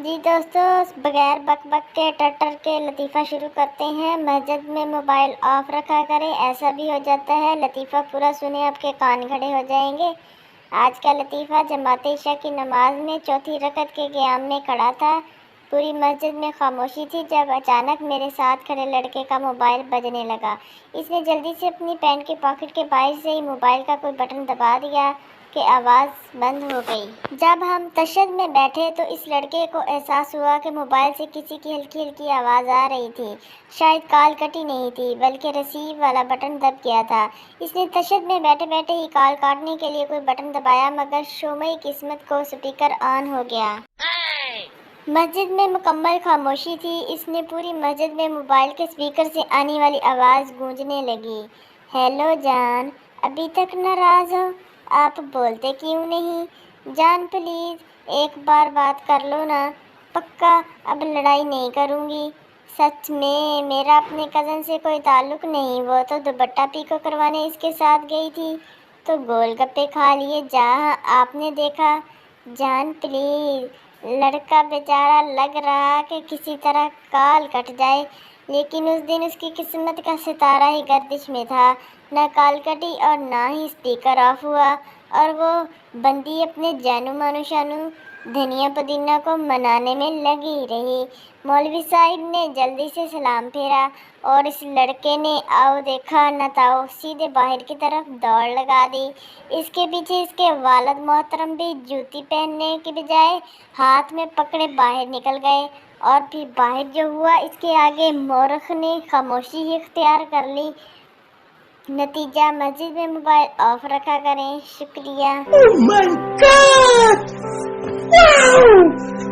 جی دوستو، بغیر بک بک کے ٹٹر کے لطیفہ شروع کرتے ہیں۔ مسجد میں موبائل آف رکھا کریں، ایسا بھی ہو جاتا ہے لطیفہ پورا سنے آپ کے کان کھڑے ہو جائیں گے۔ آج کا لطیفہ جماعت عشاء کی نماز میں چوتھی رکعت کے قیام میں کھڑا تھا۔ پوری مسجد میں خاموشی تھی جب اچانک میرے ساتھ کھڑے لڑکے کا موبائل بجنے لگا۔ اس نے جلدی سے اپنی پینٹ کے پاکٹ کے باہر سے ہی موبائل کا کوئی بٹن دبا دیا کہ آواز بند ہو گئی۔ جب ہم تشہد میں بیٹھے تو اس لڑکے کو احساس ہوا کہ موبائل سے کسی کی ہلکی ہلکی آواز آ رہی تھی۔ شاید کال کٹی نہیں تھی بلکہ ریسیو والا بٹن دب گیا تھا۔ اس نے تشہد میں بیٹھے بیٹھے ہی کال کاٹنے کے لیے کوئی بٹن دبایا، مگر شومئی قسمت کو سپیکر آن ہو گیا۔ مسجد میں مکمل خاموشی تھی۔ اس نے پوری مسجد میں موبائل کے سپیکر سے آنے والی آواز گونجنے لگی۔ ہیلو جان، ابھی تک ناراض ہو؟ آپ بولتے کیوں نہیں؟ جان پلیز ایک بار بات کر لو نا۔ پکا اب لڑائی نہیں کروں گی۔ سچ میں میرا اپنے کزن سے کوئی تعلق نہیں، وہ تو دوپٹہ پیکو کروانے اس کے ساتھ گئی تھی تو گول گپے کھا لیے جہاں آپ نے دیکھا۔ جان پلیز، لڑکا بیچارہ لگ رہا کہ کسی طرح کال کٹ جائے، لیکن اس دن اس کی قسمت کا ستارہ ہی گردش میں تھا۔ نہ کال کٹی اور نہ ہی سپیکر آف ہوا، اور وہ بندی اپنے جانو مانو شانو دھنیا پودینہ کو منانے میں لگی رہی۔ مولوی صاحب نے جلدی سے سلام پھیرا اور اس لڑکے نے آؤ دیکھا نہ تاؤ سیدھے باہر کی طرف دوڑ لگا دی۔ اس کے پیچھے اس کے والد محترم بھی جوتی پہننے کے بجائے ہاتھ میں پکڑے باہر نکل گئے، اور پھر باہر جو ہوا اس کے آگے مورخ نے خاموشی ہی اختیار کر لی۔ نتیجہ مسجد میں موبائل آف رکھا کریں۔ شکریہ۔ Oh my God! Wow!